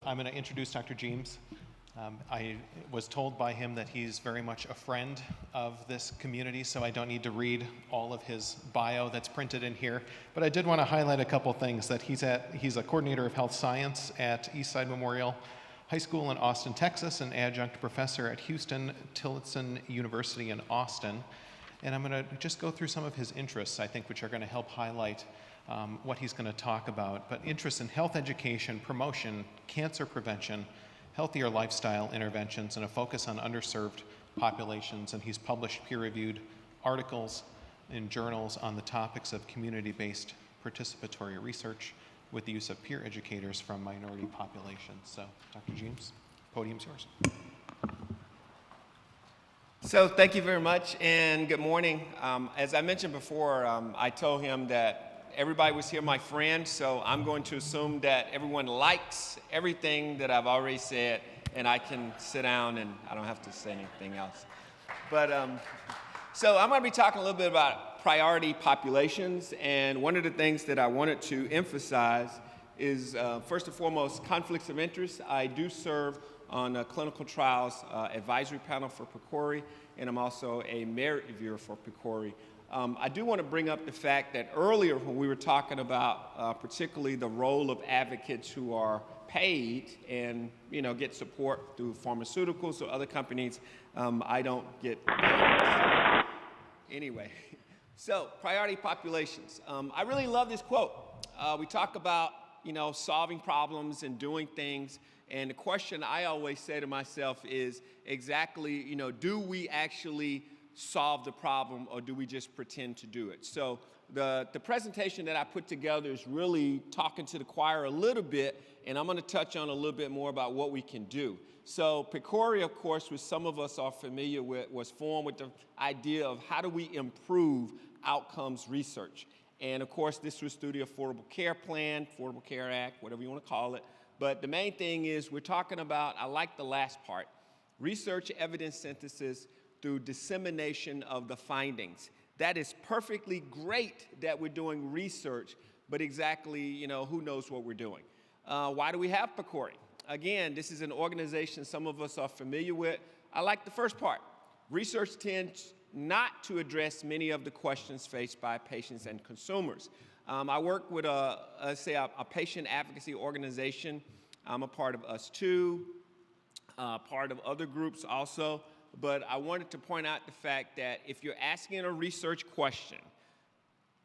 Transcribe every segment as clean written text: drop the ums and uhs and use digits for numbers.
I'm going to introduce Dr. Jeames. I was told by him that he's very much a friend of this community, so I don't need to read all of his bio that's printed in here. But I did want to highlight a couple things, that he's a coordinator of health science at Eastside Memorial High School in Austin, Texas, an adjunct professor at Houston-Tillotson University in Austin. And I'm going to just go through some of his interests, I think, which are going to help highlight what he's going to talk about. But interests in health education, promotion, cancer prevention, healthier lifestyle interventions, and a focus on underserved populations. And he's published peer-reviewed articles in journals on the topics of community-based participatory research with the use of peer educators from minority populations. So, Dr. Jeames, podium's yours. So thank you very much, and good morning. As I mentioned before, I told him that everybody was here my friend, so I'm going to assume that everyone likes everything that I've already said, and I can sit down and I don't have to say anything else. But so I'm going to be talking a little bit about priority populations, and one of the things that I wanted to emphasize is, first and foremost, conflicts of interest. I do serve on a clinical trials advisory panel for PCORI, and I'm also a merit reviewer for PCORI. I do want to bring up the fact that earlier when we were talking about particularly the role of advocates who are paid and get support through pharmaceuticals or other companies, I don't get paid. Anyway, so priority populations. I really love this quote. We talk about solving problems and doing things, and the question I always say to myself is exactly, do we actually solve the problem, or do we just pretend to do it? So the presentation that I put together is really talking to the choir a little bit, and I'm going to touch on a little bit more about what we can do. So PCORI, of course, which some of us are familiar with, was formed with the idea of how do we improve outcomes research. And of course, this was through the Affordable Care Plan, Affordable Care Act, whatever you want to call it. But the main thing is we're talking about, I like the last part, research evidence synthesis through dissemination of the findings. That is perfectly great that we're doing research, but exactly, who knows what we're doing. Why do we have PCORI? Again, this is an organization some of us are familiar with. I like the first part. Research tends not to address many of the questions faced by patients and consumers. I work with a patient advocacy organization. I'm a part of Us Too, part of other groups also. But I wanted to point out the fact that if you're asking a research question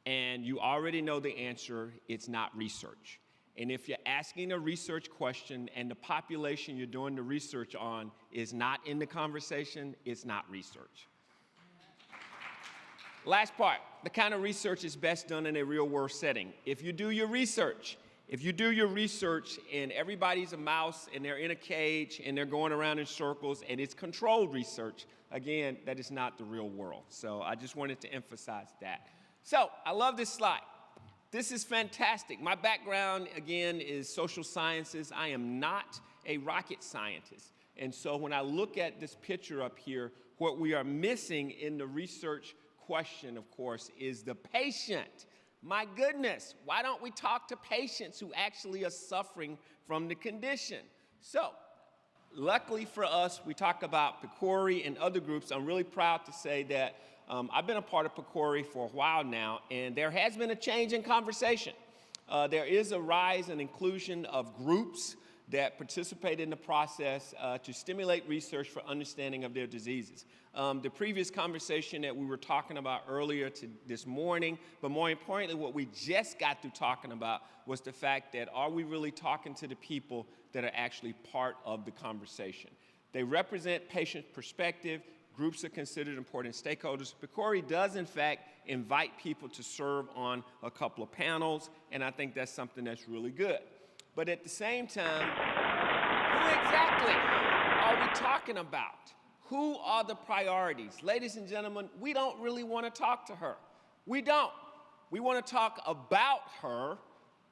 and you already know the answer, it's not research. And if you're asking a research question and the population you're doing the research on is not in the conversation, it's not research. Last part, the kind of research is best done in a real-world setting. If you do your research and everybody's a mouse and they're in a cage and they're going around in circles and it's controlled research, again, that is not the real world. So I just wanted to emphasize that. So I love this slide. This is fantastic. My background, again, is social sciences. I am not a rocket scientist. And so when I look at this picture up here, what we are missing in the research question, of course, is the patient. My goodness, why don't we talk to patients who actually are suffering from the condition? So, luckily for us, we talk about PCORI and other groups. I'm really proud to say that I've been a part of PCORI for a while now, and there has been a change in conversation. There is a rise and inclusion of groups that participate in the process to stimulate research for understanding of their diseases. The previous conversation that we were talking about earlier this morning, but more importantly, what we just got through talking about was the fact that are we really talking to the people that are actually part of the conversation? They represent patient perspective. Groups are considered important stakeholders. PCORI does, in fact, invite people to serve on a couple of panels, and I think that's something that's really good. But at the same time, who exactly are we talking about? Who are the priorities? Ladies and gentlemen, we don't really want to talk to her. We don't. We want to talk about her,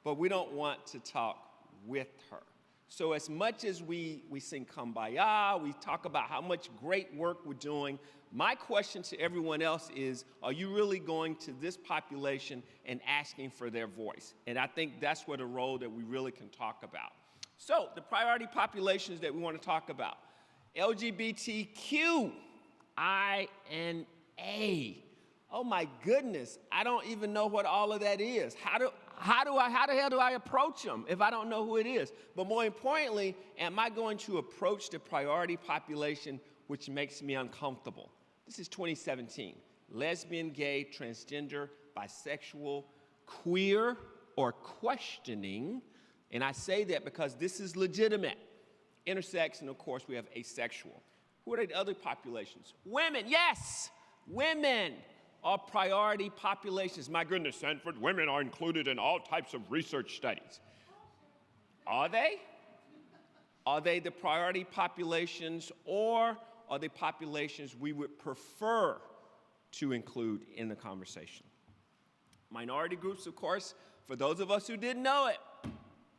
but we don't want to talk with her. So as much as we sing Kumbaya, we talk about how much great work we're doing, my question to everyone else is, are you really going to this population and asking for their voice? And I think that's what a role that we really can talk about. So the priority populations that we want to talk about: LGBTQ, I, and A. Oh my goodness, I don't even know what all of that is. How the hell do I approach them if I don't know who it is? But more importantly, am I going to approach the priority population which makes me uncomfortable? This is 2017. Lesbian, gay, transgender, bisexual, queer, or questioning. And I say that because this is legitimate. Intersex, and of course we have asexual. Who are the other populations? Women, yes, women are priority populations. My goodness, Sanford, women are included in all types of research studies. Are they? Are they the priority populations, or are they populations we would prefer to include in the conversation? Minority groups, of course, for those of us who didn't know it,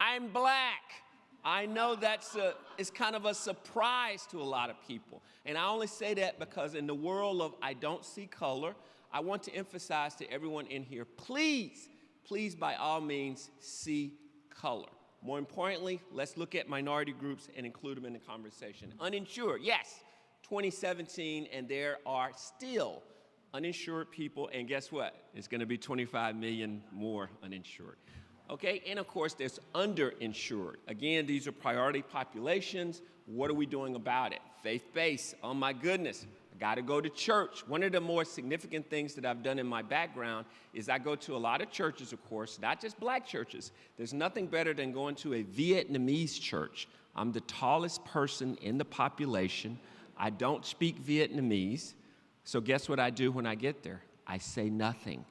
I'm black. I know it's kind of a surprise to a lot of people. And I only say that because in the world of I don't see color, I want to emphasize to everyone in here, please, please by all means, see color. More importantly, let's look at minority groups and include them in the conversation. Uninsured, yes, 2017, and there are still uninsured people, and guess what? It's going to be 25 million more uninsured. Okay, and of course, there's underinsured. Again, these are priority populations. What are we doing about it? Faith-based, oh my goodness, I gotta go to church. One of the more significant things that I've done in my background is I go to a lot of churches, of course, not just black churches. There's nothing better than going to a Vietnamese church. I'm the tallest person in the population. I don't speak Vietnamese. So guess what I do when I get there? I say nothing.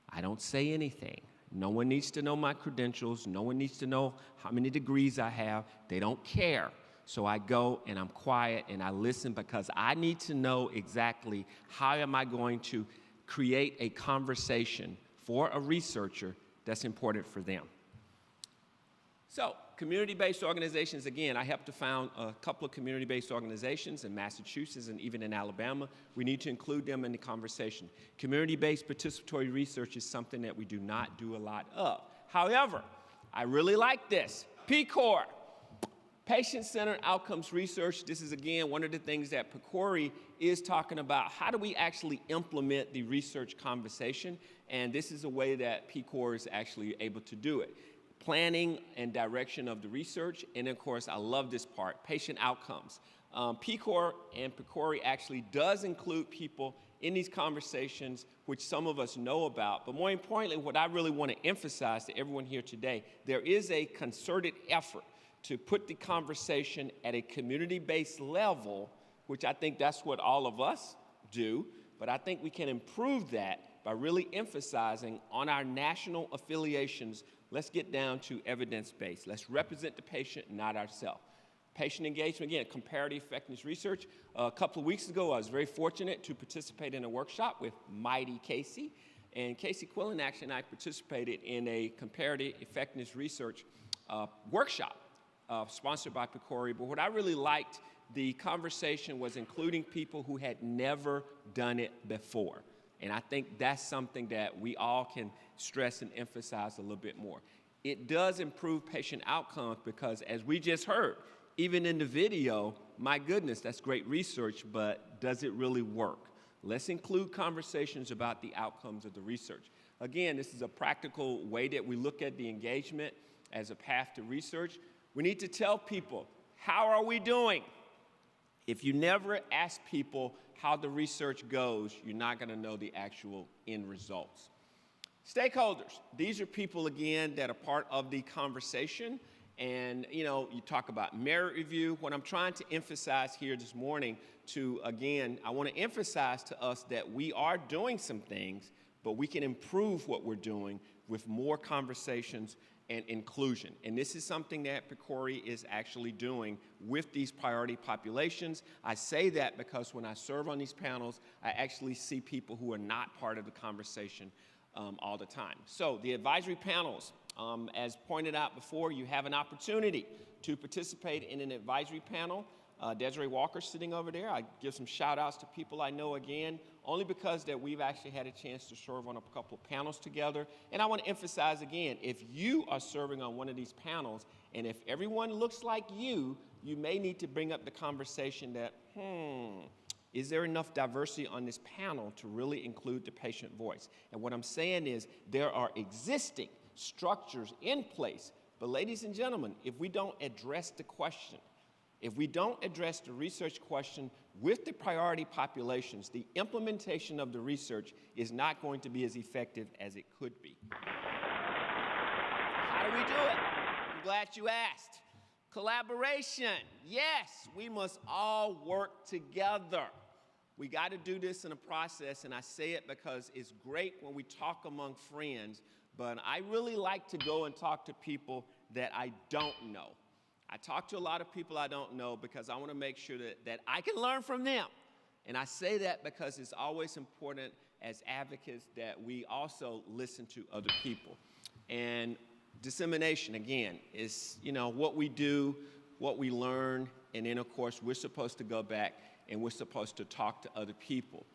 I don't say anything. No one needs to know my credentials. No one needs to know how many degrees I have. They don't care. So I go and I'm quiet and I listen because I need to know exactly how am I going to create a conversation for a researcher that's important for them. So community-based organizations, again, I helped to found a couple of community-based organizations in Massachusetts and even in Alabama. We need to include them in the conversation. Community-based participatory research is something that we do not do a lot of. However, I really like this. PCOR, Patient-Centered Outcomes Research. This is, again, one of the things that PCORI is talking about. How do we actually implement the research conversation? And this is a way that PCOR is actually able to do it. Planning and direction of the research, and of course, I love this part, patient outcomes. PCOR and PCORI actually does include people in these conversations, which some of us know about, but more importantly, what I really want to emphasize to everyone here today, there is a concerted effort to put the conversation at a community-based level, which I think that's what all of us do, but I think we can improve that by really emphasizing on our national affiliations. Let's get down to evidence-based. Let's represent the patient, not ourselves. Patient engagement, again, comparative effectiveness research. A couple of weeks ago, I was very fortunate to participate in a workshop with Mighty Casey. And Casey Quillen actually and I participated in a comparative effectiveness research workshop sponsored by PCORI. But what I really liked, the conversation was including people who had never done it before. And I think that's something that we all can stress and emphasize a little bit more. It does improve patient outcomes because, as we just heard, even in the video, my goodness, that's great research, but does it really work? Let's include conversations about the outcomes of the research. Again, this is a practical way that we look at the engagement as a path to research. We need to tell people, how are we doing? If you never ask people how the research goes, you're not going to know the actual end results. Stakeholders, these are people, again, that are part of the conversation. And, you talk about merit review. What I'm trying to emphasize here this morning I want to emphasize to us that we are doing some things, but we can improve what we're doing with more conversations and inclusion. And this is something that PCORI is actually doing with these priority populations. I say that because when I serve on these panels, I actually see people who are not part of the conversation all the time. So the advisory panels, as pointed out before, you have an opportunity to participate in an advisory panel. Desiree Walker sitting over there. I give some shout outs to people I know again, only because that we've actually had a chance to serve on a couple of panels together. And I want to emphasize again, if you are serving on one of these panels, and if everyone looks like you may need to bring up the conversation that, is there enough diversity on this panel to really include the patient voice? And what I'm saying is there are existing structures in place. But ladies and gentlemen, if we don't address the question, if we don't address the research question with the priority populations, the implementation of the research is not going to be as effective as it could be. How do we do it? I'm glad you asked. Collaboration. Yes, we must all work together. We got to do this in a process, and I say it because it's great when we talk among friends, but I really like to go and talk to people that I don't know. I talk to a lot of people I don't know because I want to make sure that I can learn from them. And I say that because it's always important as advocates that we also listen to other people. And dissemination, again, is what we do, what we learn, and then, of course, we're supposed to go back and we're supposed to talk to other people.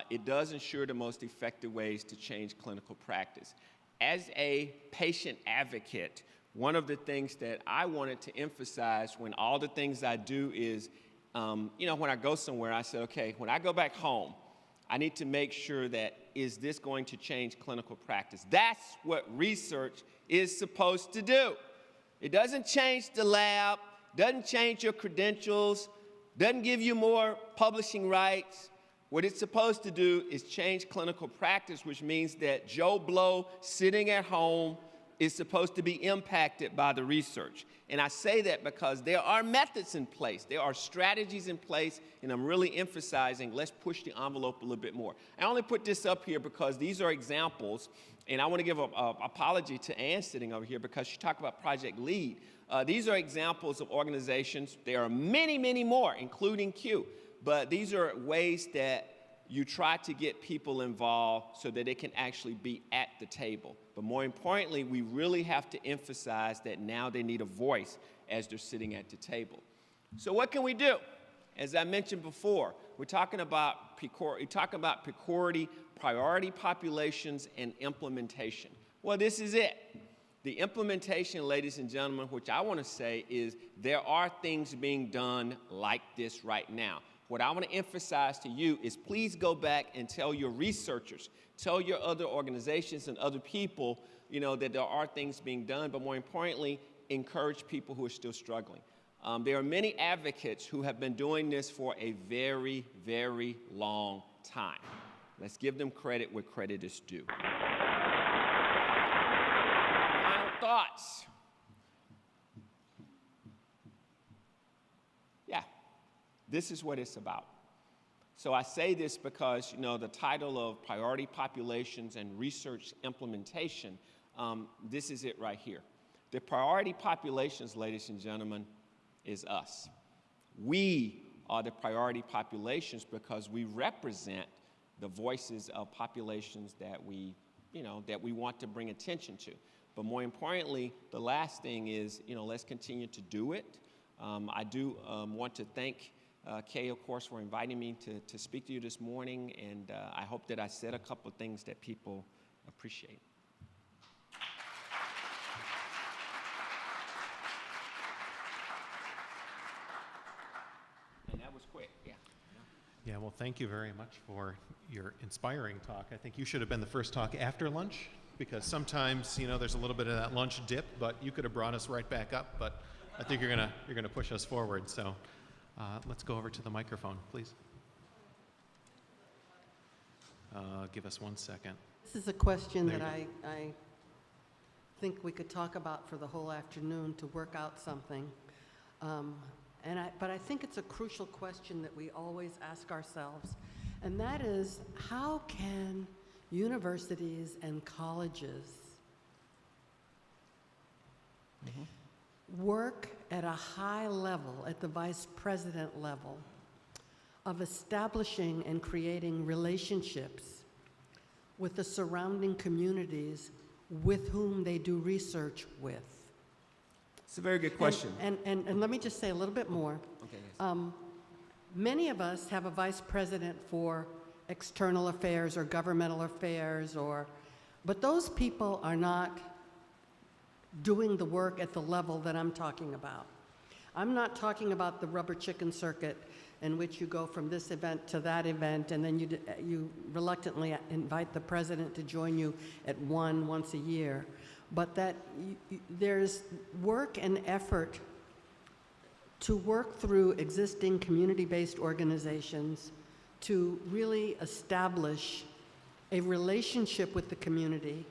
It does ensure the most effective ways to change clinical practice. As a patient advocate, one of the things that I wanted to emphasize when all the things I do is, when I go somewhere, I say, okay, when I go back home, I need to make sure that, is this going to change clinical practice? That's what research is supposed to do. It doesn't change the lab, doesn't change your credentials, doesn't give you more publishing rights. What it's supposed to do is change clinical practice, which means that Joe Blow sitting at home is supposed to be impacted by the research. And I say that because there are methods in place, there are strategies in place, and I'm really emphasizing, let's push the envelope a little bit more. I only put this up here because these are examples, and I want to give an apology to Ann sitting over here because she talked about Project Lead. These are examples of organizations. There are many, many more, including Q, but these are ways that you try to get people involved so that they can actually be at the table. But more importantly, we really have to emphasize that now they need a voice as they're sitting at the table. So what can we do? As I mentioned before, we're talking about priority populations and implementation. Well, this is it. The implementation, ladies and gentlemen, which I want to say is there are things being done like this right now. What I want to emphasize to you is please go back and tell your researchers, tell your other organizations and other people, that there are things being done, but more importantly, encourage people who are still struggling. There are many advocates who have been doing this for a very, very long time. Let's give them credit where credit is due. Final thoughts. This is what it's about. So I say this because, the title of Priority Populations and Research Implementation, this is it right here. The priority populations, ladies and gentlemen, is us. We are the priority populations because we represent the voices of populations that we want to bring attention to. But more importantly, the last thing is, let's continue to do it. I do want to thank Kay, of course, for inviting me to speak to you this morning, and I hope that I said a couple of things that people appreciate. And that was quick, yeah. Yeah, well, thank you very much for your inspiring talk. I think you should have been the first talk after lunch, because sometimes, there's a little bit of that lunch dip, but you could have brought us right back up, but I think you're gonna push us forward, so. Let's go over to the microphone, please. Give us 1 second. This is a question that I think we could talk about for the whole afternoon to work out something. But I think it's a crucial question that we always ask ourselves, and that is, how can universities and colleges work at a high level, at the vice president level, of establishing and creating relationships with the surrounding communities with whom they do research with? It's a very good question. And let me just say a little bit more. Okay, yes. Many of us have a vice president for external affairs or governmental affairs, but those people are not doing the work at the level that I'm talking about. I'm not talking about the rubber chicken circuit in which you go from this event to that event, and then you reluctantly invite the president to join you at once a year, but that there's work and effort to work through existing community-based organizations to really establish a relationship with the community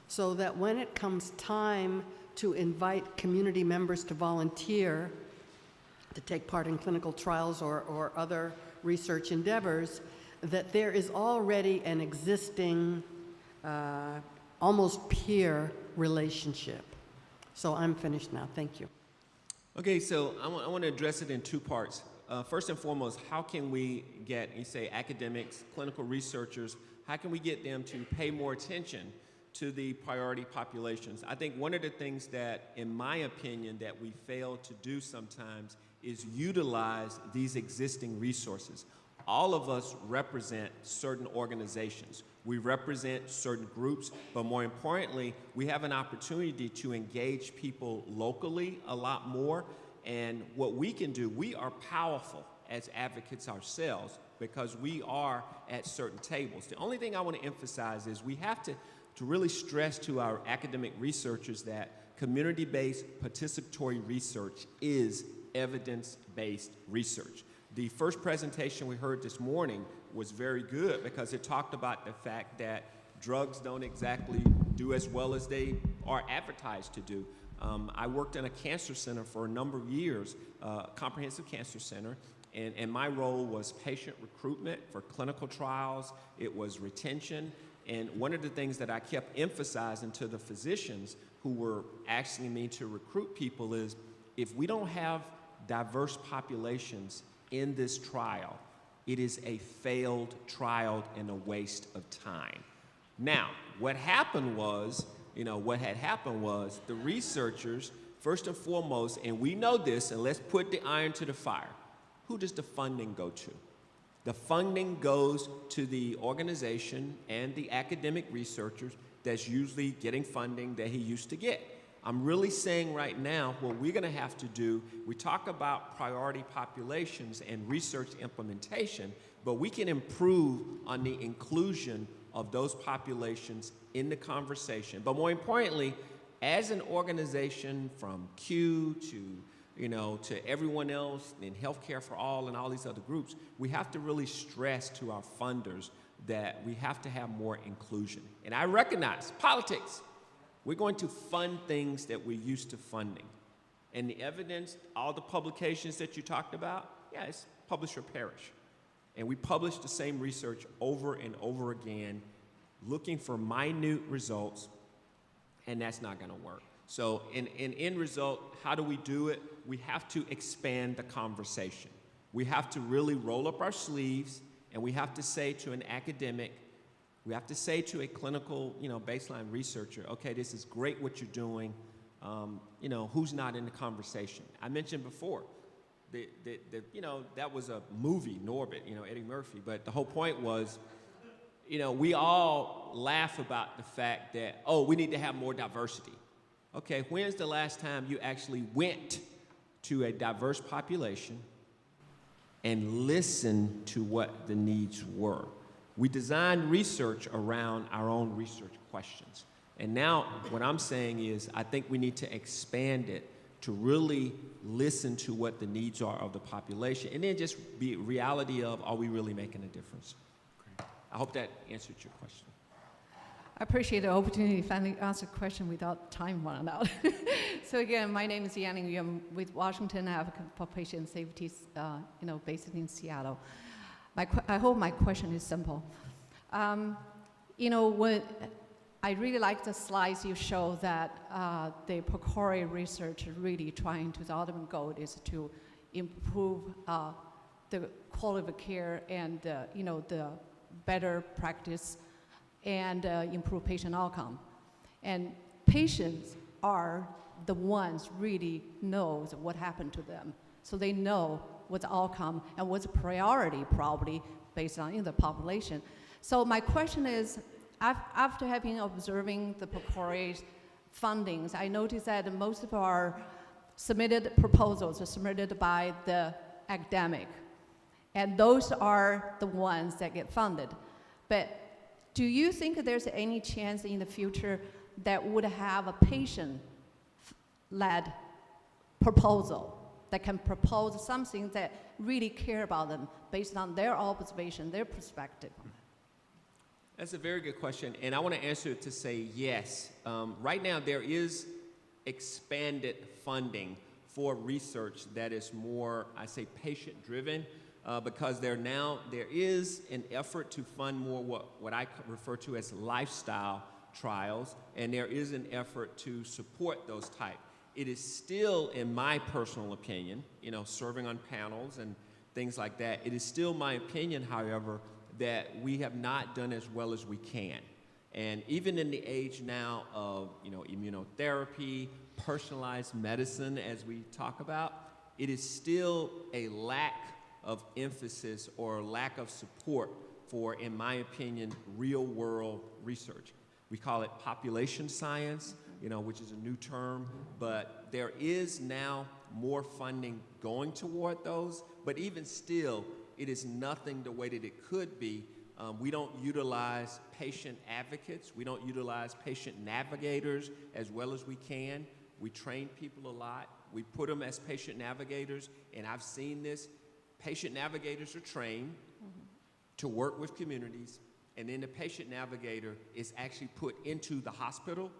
so that when it comes time to invite community members to volunteer, to take part in clinical trials or other research endeavors, that there is already an existing, almost peer relationship. So I'm finished now. Thank you. Okay, so I want to address it in two parts. First and foremost, how can we get, you say, academics, clinical researchers, how can we get them to pay more attention to the priority populations? I think one of the things that, in my opinion, that we fail to do sometimes is utilize these existing resources. All of us represent certain organizations. We represent certain groups, but more importantly, we have an opportunity to engage people locally a lot more. And what we can do, we are powerful as advocates ourselves because we are at certain tables. The only thing I want to emphasize is we have to really stress to our academic researchers that community-based participatory research is evidence-based research. The first presentation we heard this morning was very good because it talked about the fact that drugs don't exactly do as well as they are advertised to do. I worked in a cancer center for a number of years, comprehensive cancer center, and my role was patient recruitment for clinical trials. It was retention. And one of the things that I kept emphasizing to the physicians who were asking me to recruit people is, if we don't have diverse populations in this trial, it is a failed trial and a waste of time. Now, what happened was, the researchers, first and foremost, and we know this, and let's put the iron to the fire, who does the funding go to? The funding goes to the organization and the academic researchers that's usually getting funding that he used to get. I'm really saying right now what we're going to have to do, we talk about priority populations and research implementation, but we can improve on the inclusion of those populations in the conversation. But more importantly, as an organization from Q to everyone else in Healthcare for All and all these other groups, we have to really stress to our funders that we have to have more inclusion. And I recognize politics. We're going to fund things that we're used to funding. And the evidence, all the publications that you talked about, yeah, it's publish or perish. And we publish the same research over and over again, looking for minute results, and that's not gonna work. So in end result, how do we do it? We have to expand the conversation. We have to really roll up our sleeves, and we have to say to an academic, we have to say to a clinical, baseline researcher, okay, this is great what you're doing, who's not in the conversation? I mentioned before, that was a movie, Norbit, Eddie Murphy, but the whole point was, we all laugh about the fact that, oh, we need to have more diversity. Okay, when's the last time you actually went to a diverse population and listened to what the needs were? We designed research around our own research questions. And now what I'm saying is I think we need to expand it to really listen to what the needs are of the population and then just be reality of, are we really making a difference? Great. I hope that answered your question. I appreciate the opportunity to finally answer a question without time running out. So again, my name is Yanning Yu. I'm with Washington Advocate for Patient Safety, based in Seattle. I hope my question is simple. When I really like the slides you show that the PCORI research really trying to, the ultimate goal is to improve the quality of care and the better practice and improve patient outcome. And patients are the ones really knows what happened to them. So they know what's the outcome and what's the priority probably based on the population. So my question is, after having observing the PCORI's fundings, I noticed that most of our submitted proposals are submitted by the academic, and those are the ones that get funded. But do you think there's any chance in the future that would have a patient-led proposal that can propose something that really care about them based on their observation, their perspective? That's a very good question, and I want to answer it to say yes. Right now, there is expanded funding for research that is more, I say, patient-driven, because there is an effort to fund more what I refer to as lifestyle trials, and there is an effort to support those type. It is still, in my personal opinion, serving on panels and things like that, it is still my opinion, however, that we have not done as well as we can. And even in the age now of immunotherapy, personalized medicine, as we talk about, it is still a lack of emphasis or lack of support for, in my opinion, real-world research. We call it population science, which is a new term, but there is now more funding going toward those, but even still, it is nothing the way that it could be. We don't utilize patient advocates. We don't utilize patient navigators as well as we can. We train people a lot. We put them as patient navigators, and I've seen this. Patient navigators are trained to work with communities, and then the patient navigator is actually put into the hospital.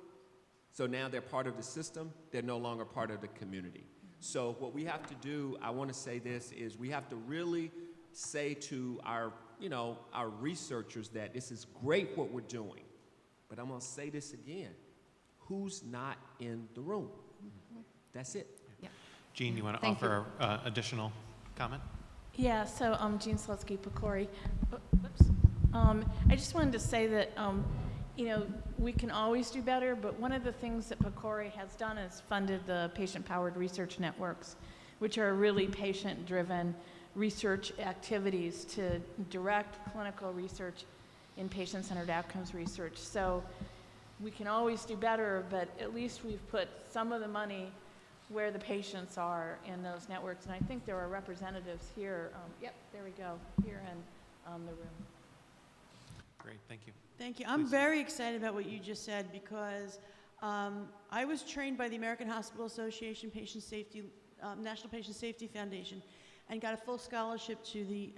So now they're part of the system. They're no longer part of the community. So what we have to do, I want to say this, is we have to really say to our researchers that this is great what we're doing, but I'm going to say this again: who's not in the room? That's it. Yeah. Jean, you want to Thank offer additional comment? Yeah, so Jean Slutsky, PCORI. I just wanted to say that, we can always do better, but one of the things that PCORI has done is funded the patient-powered research networks, which are really patient-driven research activities to direct clinical research in patient-centered outcomes research. So we can always do better, but at least we've put some of the money where the patients are in those networks. And I think there are representatives here. Yep, there we go, here in the room. Great, thank you. Thank you. I'm Please. very excited about what you just said because I was trained by the American Hospital Association National Patient Safety Foundation and got a full scholarship to the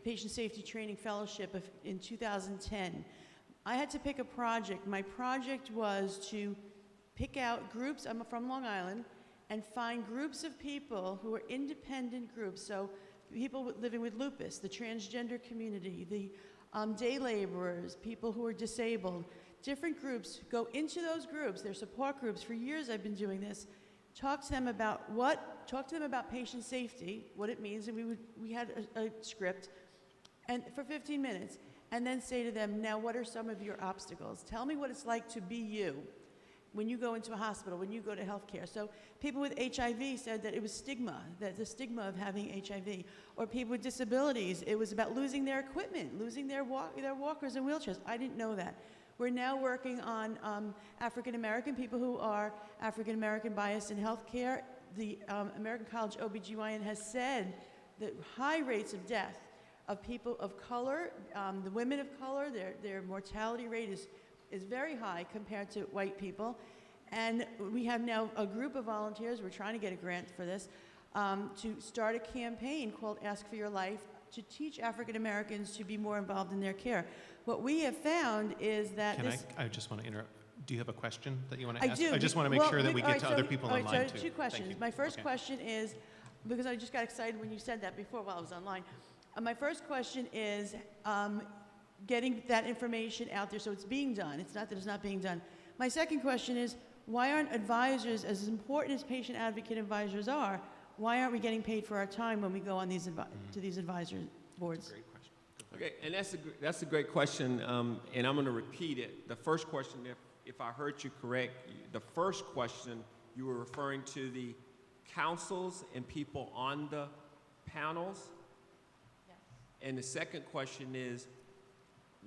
Patient Safety Training Fellowship in 2010. I had to pick a project. My project was to pick out groups, I'm from Long Island, and find groups of people who are independent groups. So people living with lupus, the transgender community, the day laborers, people who are disabled, different groups, go into those groups, their support groups. For years I've been doing this. Talk to them about patient safety, what it means, and we had a script, and for 15 minutes, and then say to them, now what are some of your obstacles? Tell me what it's like to be you when you go into a hospital, when you go to healthcare. So people with HIV said that it was the stigma of having HIV. Or people with disabilities, it was about losing their equipment, losing their walkers and wheelchairs. I didn't know that. We're now working on African American, people who are African American biased in healthcare. The American College OBGYN has said that high rates of death of people of color, the women of color, their mortality rate is very high compared to white people. And we have now a group of volunteers, we're trying to get a grant for this, to start a campaign called Ask for Your Life to teach African Americans to be more involved in their care. What we have found is that I just want to interrupt. Do you have a question that you want to I ask? do. I just want to make sure that we get to other people online so I have too. two questions. Thank you. My first Okay. question is, because I just got excited when you said that before while I was online. My first question is getting that information out there so it's being done. It's not that it's not being done. My second question is, why aren't advisors, as important as patient advocate advisors are, why aren't we getting paid for our time when we go on these to these advisory boards? Great question. Okay, and that's a great question, and I'm going to repeat it. The first question, if I heard you correct, the first question, you were referring to the councils and people on the panels? Yes. And the second question is,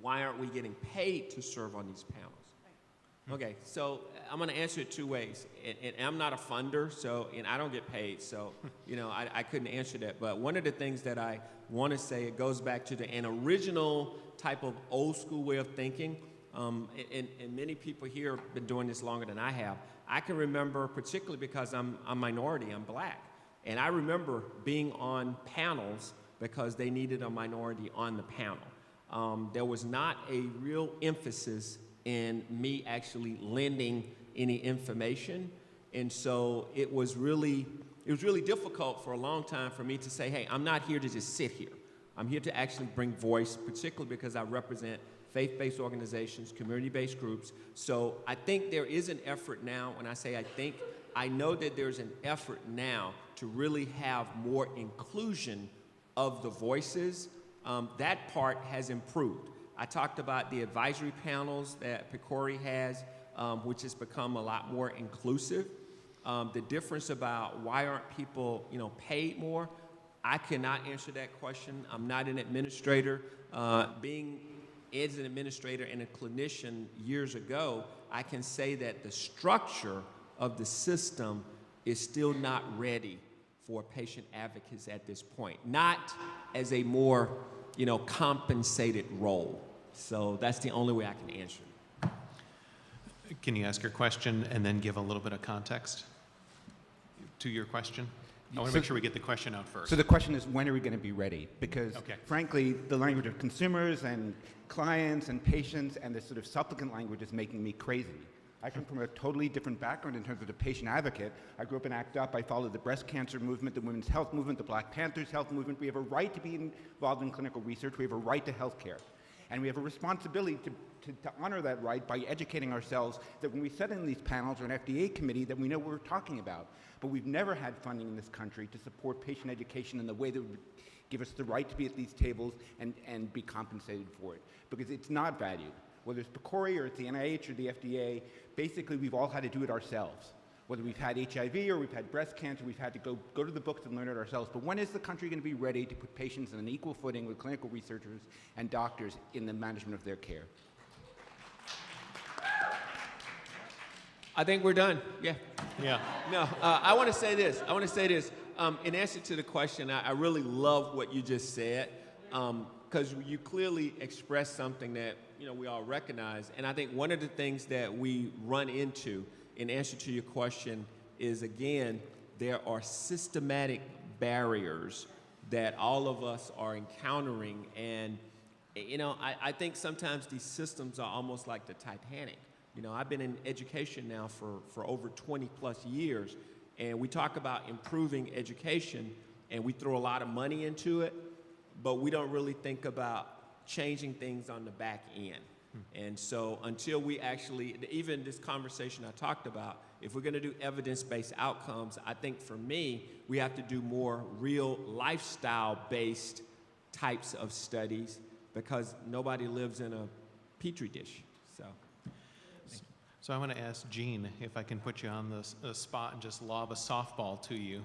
why aren't we getting paid to serve on these panels? Okay, so I'm going to answer it two ways. And I'm not a funder, and I don't get paid, so, I couldn't answer that. But one of the things that I want to say, it goes back to an original type of old school way of thinking. And many people here have been doing this longer than I have. I can remember, particularly because I'm a minority, I'm black. And I remember being on panels because they needed a minority on the panel. There was not a real emphasis in me actually lending any information. And so it was really difficult for a long time for me to say, hey, I'm not here to just sit here. I'm here to actually bring voice, particularly because I represent faith-based organizations, community-based groups. So I think there is an effort now. When I say I think, I know that there's an effort now to really have more inclusion of the voices. That part has improved. I talked about the advisory panels that PCORI has, which has become a lot more inclusive. The difference about why aren't people, paid more, I cannot answer that question. I'm not an administrator. Being as an administrator and a clinician years ago, I can say that the structure of the system is still not ready for patient advocates at this point, not as a more, compensated role. So that's the only way I can answer it. Can you ask your question and then give a little bit of context to your question? I want to make sure we get the question out first. So the question is, when are we going to be ready? Because frankly, the language of consumers and clients and patients and this sort of supplicant language is making me crazy. I come from a totally different background in terms of the patient advocate. I grew up in ACT UP. I followed the breast cancer movement, the women's health movement, the Black Panthers health movement. We have a right to be involved in clinical research. We have a right to health care. And we have a responsibility to honor that right by educating ourselves that when we sit in these panels or an FDA committee that we know what we're talking about. But we've never had funding in this country to support patient education in the way that would give us the right to be at these tables and be compensated for it. Because it's not valued. Whether it's PCORI or it's the NIH or the FDA, basically we've all had to do it ourselves. Whether we've had HIV or we've had breast cancer, we've had to go to the books and learn it ourselves. But when is the country going to be ready to put patients on an equal footing with clinical researchers and doctors in the management of their care? I think we're done. Yeah. No, I want to say this. In answer to the question, I really love what you just said because you clearly expressed something that we all recognize. And I think one of the things that we run into in answer to your question is, again, there are systematic barriers that all of us are encountering. And, I think sometimes these systems are almost like the Titanic. I've been in education now for over 20 plus years, and we talk about improving education, and we throw a lot of money into it, but we don't really think about changing things on the back end. And so until we actually, even this conversation I talked about, if we're going to do evidence-based outcomes, I think for me, we have to do more real lifestyle-based types of studies because nobody lives in a petri dish. So I want to ask Jean if I can put you on the spot and just lob a softball to you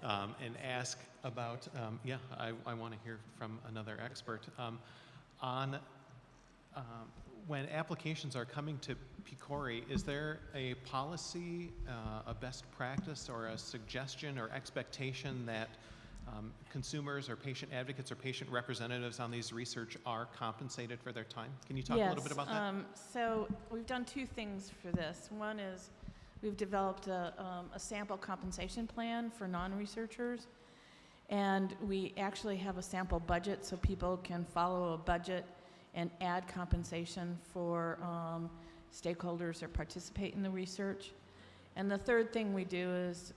and ask about, I want to hear from another expert on when applications are coming to PCORI, is there a policy, a best practice, or a suggestion or expectation that consumers or patient advocates or patient representatives on these research are compensated for their time? Can you talk a little bit about that? So we've done two things for this. One is we've developed a sample compensation plan for non-researchers, and we actually have a sample budget so people can follow a budget and add compensation for stakeholders that participate in the research. And the third thing we do is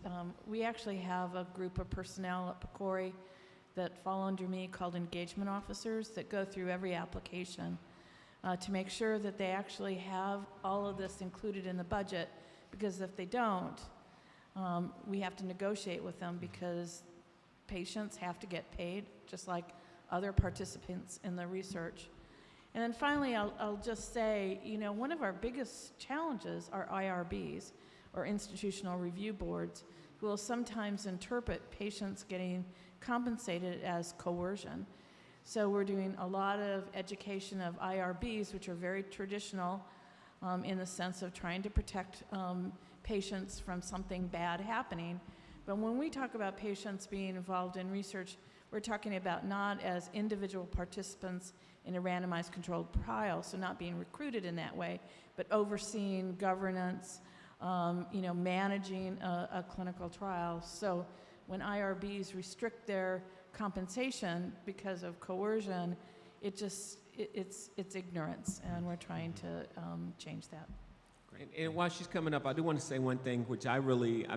we actually have a group of personnel at PCORI that fall under me called engagement officers that go through every application to make sure that they actually have all of this included in the budget, because if they don't, we have to negotiate with them because patients have to get paid just like other participants in the research. And then finally, I'll just say, you know, one of our biggest challenges are IRBs, or institutional review boards, who will sometimes interpret patients getting compensated as coercion. So we're doing a lot of education of IRBs, which are very traditional in the sense of trying to protect patients from something bad happening. But when we talk about patients being involved in research, we're talking about not as individual participants in a randomized controlled trial, so not being recruited in that way, but overseeing governance, you know, managing a clinical trial. So when IRBs restrict their compensation because of coercion, it's ignorance, and we're trying to change that. And while she's coming up, I do want to say one thing, which I've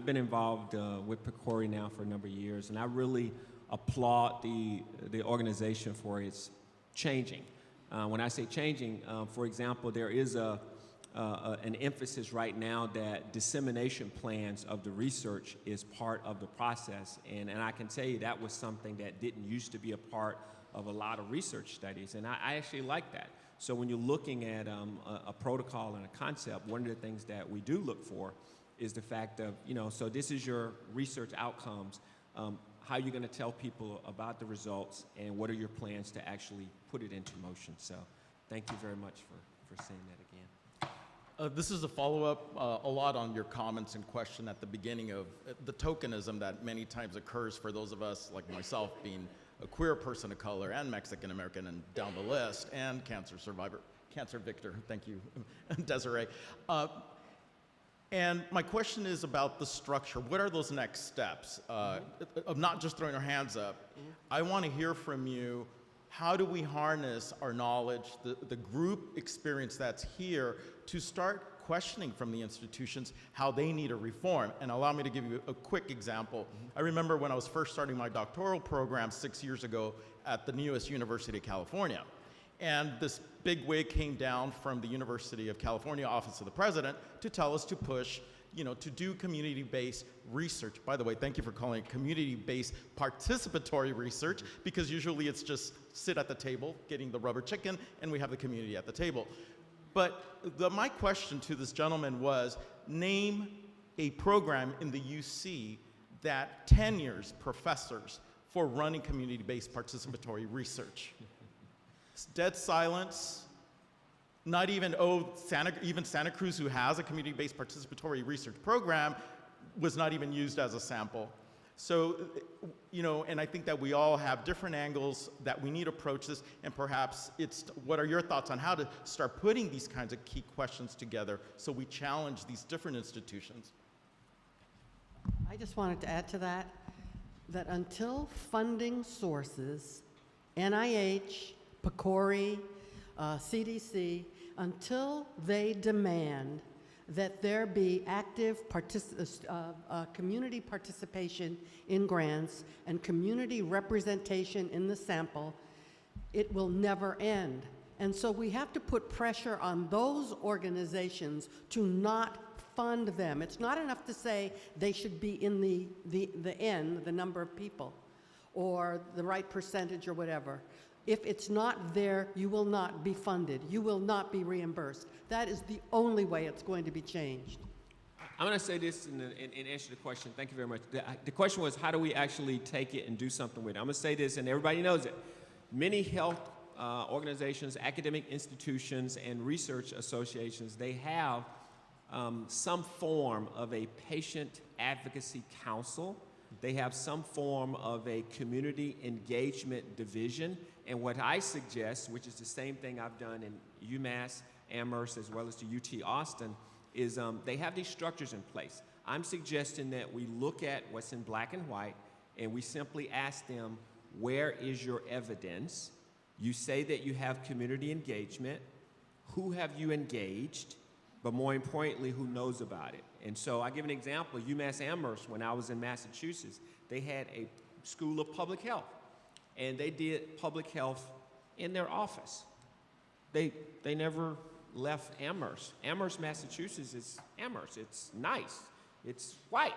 been involved with PCORI now for a number of years, and I really applaud the organization for its changing. When I say changing, for example, there is an emphasis right now that dissemination plans of the research is part of the process, and I can tell you that was something that didn't used to be a part of a lot of research studies, and I actually like that. So when you're looking at a protocol and a concept, one of the things that we do look for is the fact of, you know, so this is your research outcomes, how are you going to tell people about the results, and what are your plans to actually put it into motion? So thank you very much for saying that again. This is a follow-up a lot on your comments and question at the beginning of the tokenism that many times occurs for those of us, like myself, being a queer person of color and Mexican American and down the list, and cancer survivor, cancer victor. Thank you, Desiree. And my question is about the structure. What are those next steps of not just throwing our hands up? I want to hear from you. How do we harness our knowledge, the group experience that's here, to start questioning from the institutions how they need a reform? And allow me to give you a quick example. I remember when I was first starting my doctoral program 6 years ago at the newest University of California. And this big wig came down from the University of California Office of the President to tell us to push, you know, to do community-based research. By the way, thank you for calling it community-based participatory research, because usually it's just sit at the table, getting the rubber chicken, and we have the community at the table. But my question to this gentleman was, name a program in the UC that tenures professors for running community-based participatory research. Dead silence. Not even, even Santa Cruz, who has a community-based participatory research program, was not even used as a sample. So, you know, and I think that we all have different angles that we need to approach this, and perhaps what are your thoughts on how to start putting these kinds of key questions together so we challenge these different institutions? I just wanted to add to that until funding sources, NIH, PCORI, CDC, until they demand that there be active community participation in grants and community representation in the sample, it will never end. And so we have to put pressure on those organizations to not fund them. It's not enough to say they should be in the number of people, or the right percentage or whatever. If it's not there, you will not be funded. You will not be reimbursed. That is the only way it's going to be changed. I'm going to say this in answer to the question. Thank you very much. The question was, how do we actually take it and do something with it? I'm going to say this, and everybody knows it. Many health organizations, academic institutions, and research associations, they have some form of a patient advocacy council. They have some form of a community engagement division. And what I suggest, which is the same thing I've done in UMass, Amherst, as well as the UT Austin, is they have these structures in place. I'm suggesting that we look at what's in black and white, and we simply ask them, where is your evidence? You say that you have community engagement. Who have you engaged? But more importantly, who knows about it? And so I give an example. UMass Amherst, when I was in Massachusetts, they had a school of public health, and they did public health in their office. They never left Amherst. Amherst, Massachusetts is Amherst. It's nice. It's white.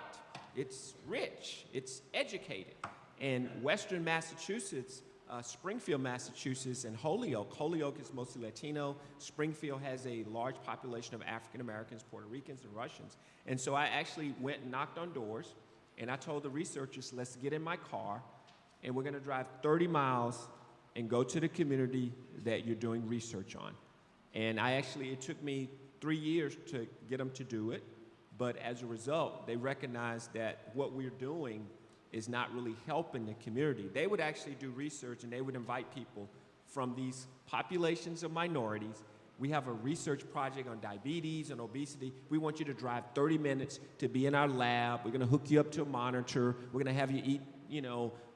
It's rich. It's educated. And Western Massachusetts Springfield, Massachusetts, and Holyoke. Holyoke is mostly Latino. Springfield has a large population of African Americans, Puerto Ricans, and Russians. And so I actually went and knocked on doors, and I told the researchers, let's get in my car, and we're going to drive 30 miles and go to the community that you're doing research on. And it took me 3 years to get them to do it, but as a result, they recognized that what we're doing is not really helping the community. They would actually do research, and they would invite people from these populations of minorities. We have a research project on diabetes and obesity. We want you to drive 30 minutes to be in our lab. We're gonna hook you up to a monitor. We're gonna have you eat,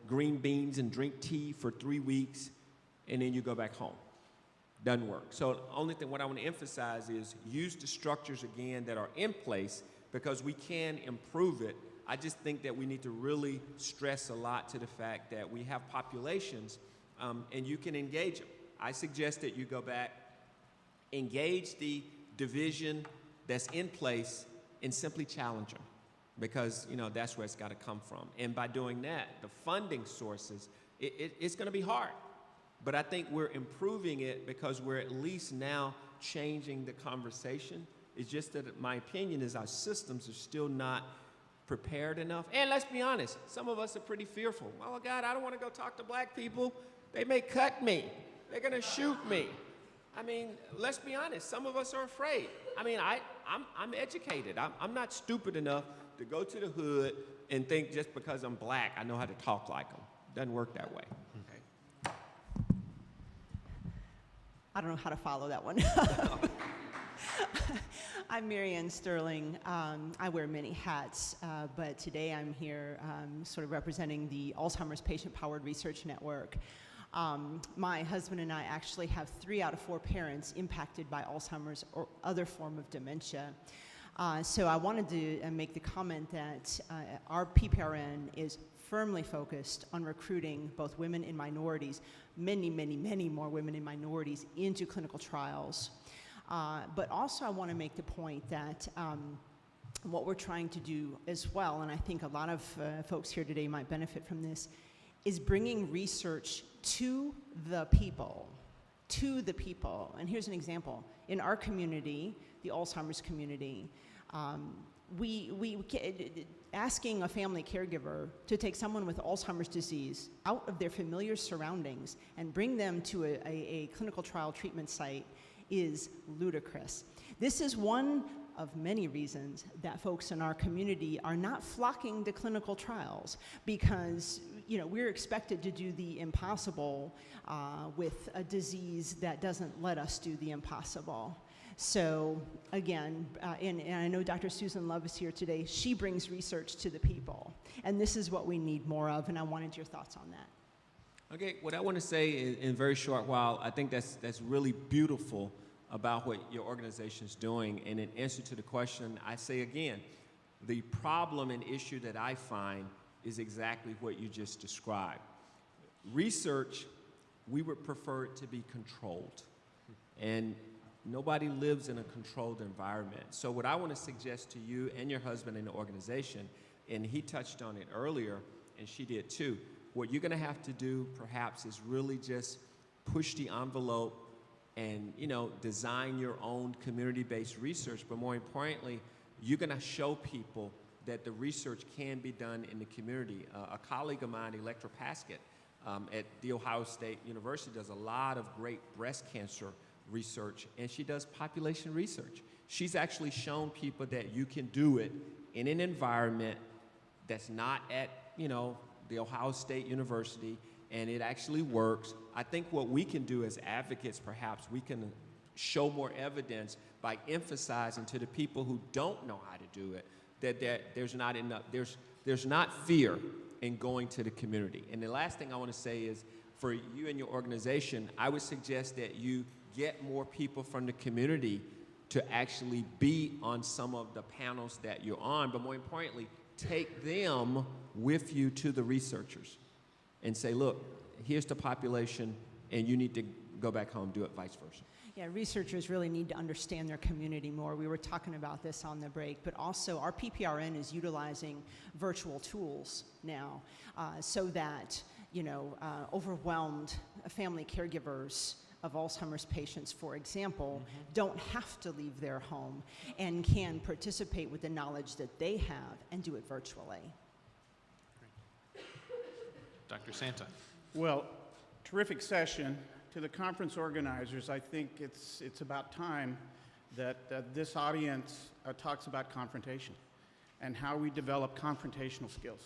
green beans and drink tea for 3 weeks, and then you go back home. Doesn't work. So the only thing what I want to emphasize is use the structures again that are in place, because we can improve it. I just think that we need to really stress a lot to the fact that we have populations, and you can engage them. I suggest that you go back, engage the division that's in place, and simply challenge them, because that's where it's got to come from. And by doing that, the funding sources, it's going to be hard. But I think we're improving it because we're at least now changing the conversation. It's just that my opinion is our systems are still not prepared enough. And let's be honest, some of us are pretty fearful. Oh God, I don't want to go talk to black people. They may cut me. They're going to shoot me. I mean, let's be honest, some of us are afraid. I mean, I'm educated. I'm not stupid enough to go to the hood and think just because I'm black, I know how to talk like them. Doesn't work that way. Okay. I don't know how to follow that one. I'm Marianne Sterling. I wear many hats, but today I'm here sort of representing the Alzheimer's Patient-Powered Research Network. My husband and I actually have 3 out of 4 parents impacted by Alzheimer's or other form of dementia. So I wanted to make the comment that our PPRN is firmly focused on recruiting both women and minorities, many, many, many more women and minorities into clinical trials. But also I want to make the point that what we're trying to do as well, and I think a lot of folks here today might benefit from this, is bringing research to the people, And here's an example. In our community, the Alzheimer's community, asking a family caregiver to take someone with Alzheimer's disease out of their familiar surroundings and bring them to a clinical trial treatment site is ludicrous. This is one of many reasons that folks in our community are not flocking to clinical trials, because we're expected to do the impossible with a disease that doesn't let us do the impossible. So again, and I know Dr. Susan Love is here today, she brings research to the people. And this is what we need more of, and I wanted your thoughts on that. Okay, what I want to say in a very short while, I think that's really beautiful about what your organization is doing. And in answer to the question, I say again, the problem and issue that I find is exactly what you just described. Research, we would prefer it to be controlled. And nobody lives in a controlled environment. So what I want to suggest to you and your husband in the organization, and he touched on it earlier, and she did too, what you're going to have to do perhaps is really just push the envelope and design your own community-based research, but more importantly, you're going to show people that the research can be done in the community. A colleague of mine, Electra Paskett, at The Ohio State University, does a lot of great breast cancer research, and she does population research. She's actually shown people that you can do it in an environment that's not at, The Ohio State University, and it actually works. I think what we can do as advocates, perhaps, we can show more evidence by emphasizing to the people who don't know how to do it that there's not enough, there's not fear in going to the community. And the last thing I want to say is, for you and your organization, I would suggest that you get more people from the community to actually be on some of the panels that you're on, but more importantly, take them with you to the researchers and say, look, here's the population, and you need to go back home, do it vice versa. Yeah, researchers really need to understand their community more. We were talking about this on the break, but also our PPRN is utilizing virtual tools now so that overwhelmed family caregivers of Alzheimer's patients, for example, don't have to leave their home and can participate with the knowledge that they have and do it virtually. Dr. Santa. Well, terrific session. To the conference organizers, I think it's about time that this audience talks about confrontation and how we develop confrontational skills.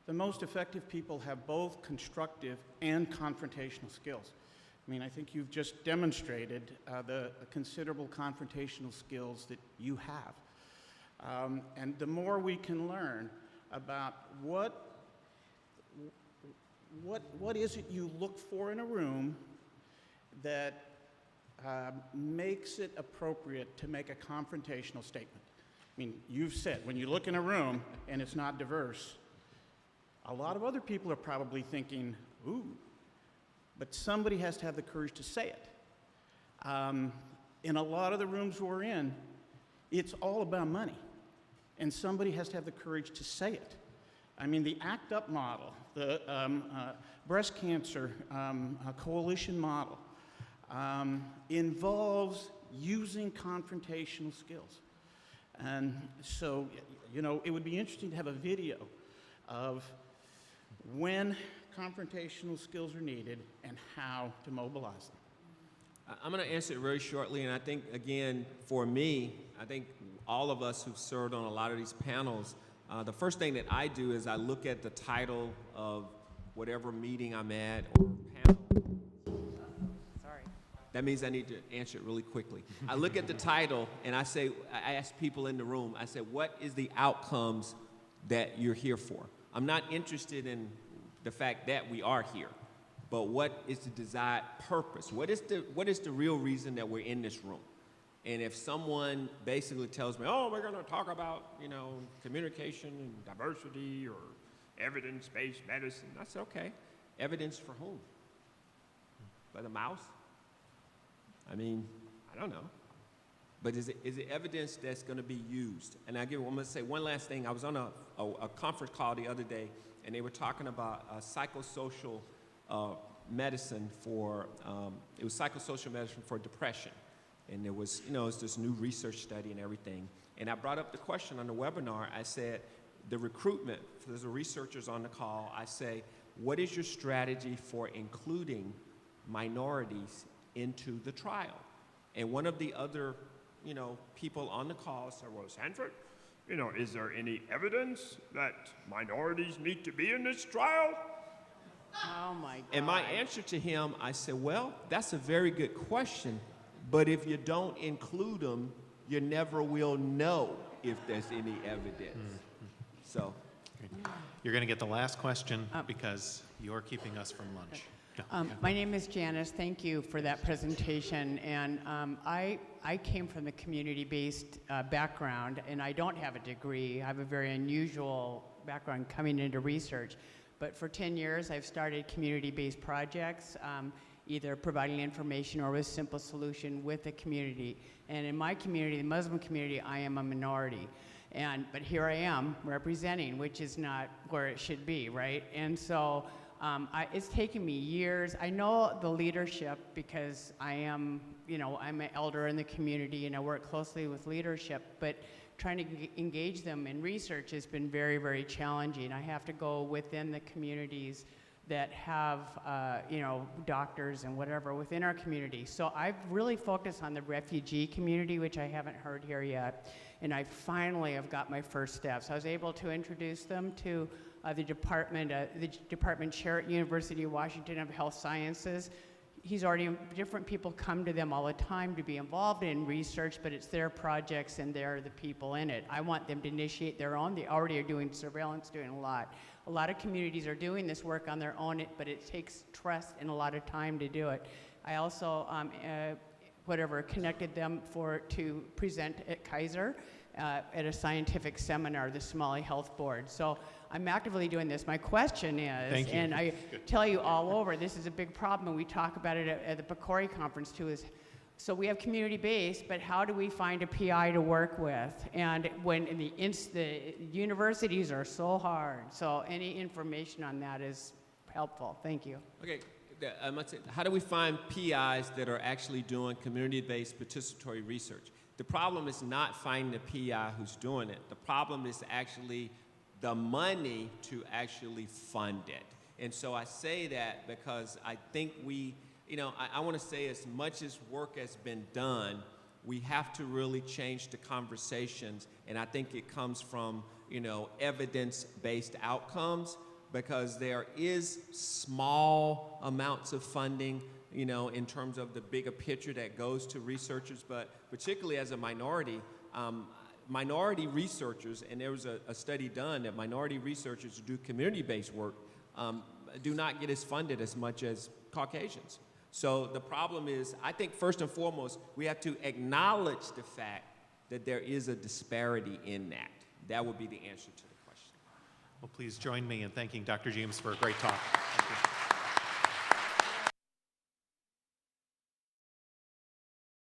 The most effective people have both constructive and confrontational skills. I mean, I think you've just demonstrated the considerable confrontational skills that you have. And the more we can learn about what is it you look for in a room that makes it appropriate to make a confrontational statement. I mean, you've said when you look in a room and it's not diverse, a lot of other people are probably thinking, ooh, but somebody has to have the courage to say it. In a lot of the rooms we're in, it's all about money, and somebody has to have the courage to say it. I mean, the ACT UP model, the breast cancer coalition model, involves using confrontational skills. And so, it would be interesting to have a video of when confrontational skills are needed and how to mobilize them. I'm going to answer it very shortly, and I think, again, for me, I think all of us who've served on a lot of these panels, the first thing that I do is I look at the title of whatever meeting I'm at or panel. Sorry. That means I need to answer it really quickly. I look at the title and I ask people in the room, I say, what is the outcomes that you're here for? I'm not interested in the fact that we are here, but what is the desired purpose? What is the real reason that we're in this room? And if someone basically tells me, oh, we're going to talk about, communication and diversity or evidence-based medicine, I say, okay, evidence for whom? For the mouse? I mean, I don't know. But is it evidence that's going to be used? And I'm going to say one last thing. I was on a conference call the other day, and they were talking about psychosocial medicine for, it was psychosocial medicine for depression. And there was, it's this new research study and everything. And I brought up the question on the webinar. I said, the recruitment, there's the researchers on the call, I say, what is your strategy for including minorities into the trial? And one of the other, people on the call said, well, Sanford, is there any evidence that minorities need to be in this trial? Oh my God. And my answer to him, I said, well, that's a very good question. But if you don't include them, you never will know if there's any evidence. So. You're going to get the last question because you're keeping us from lunch. My name is Janice. Thank you for that presentation. And I came from the community-based background, and I don't have a degree. I have a very unusual background coming into research. But for 10 years, I've started community-based projects, either providing information or with simple solution with the community. And in my community, the Muslim community, I am a minority. But here I am representing, which is not where it should be, right? And so it's taken me years. I know the leadership because I am, I'm an elder in the community and I work closely with leadership, but trying to engage them in research has been very, very challenging. I have to go within the communities that have, doctors and whatever within our community. So I've really focused on the refugee community, which I haven't heard here yet. And I finally have got my first steps. I was able to introduce them to the department chair at University of Washington of Health Sciences. Different people come to them all the time to be involved in research, but it's their projects and they're the people in it. I want them to initiate their own. They already are doing surveillance, doing a lot. A lot of communities are doing this work on their own, but it takes trust and a lot of time to do it. I also, connected them to present at Kaiser at a scientific seminar, the Somali Health Board. So I'm actively doing this. My question is, and I tell you all over, this is a big problem, and we talk about it at the PCORI conference too, is so we have community-based, but how do we find a PI to work with? And when the universities are so hard, so any information on that is helpful. Thank you. Okay, how do we find PIs that are actually doing community-based participatory research? The problem is not finding the PI who's doing it. The problem is actually the money to actually fund it. And so I say that because I think I want to say as much as work has been done, we have to really change the conversations. And I think it comes from, evidence-based outcomes, because there is small amounts of funding, in terms of the bigger picture that goes to researchers, but particularly as a minority, minority researchers, and there was a study done that minority researchers who do community-based work do not get as funded as much as Caucasians. So the problem is, I think first and foremost, we have to acknowledge the fact that there is a disparity in that. That would be the answer to the question. Well, please join me in thanking Dr. Jeames for a great talk.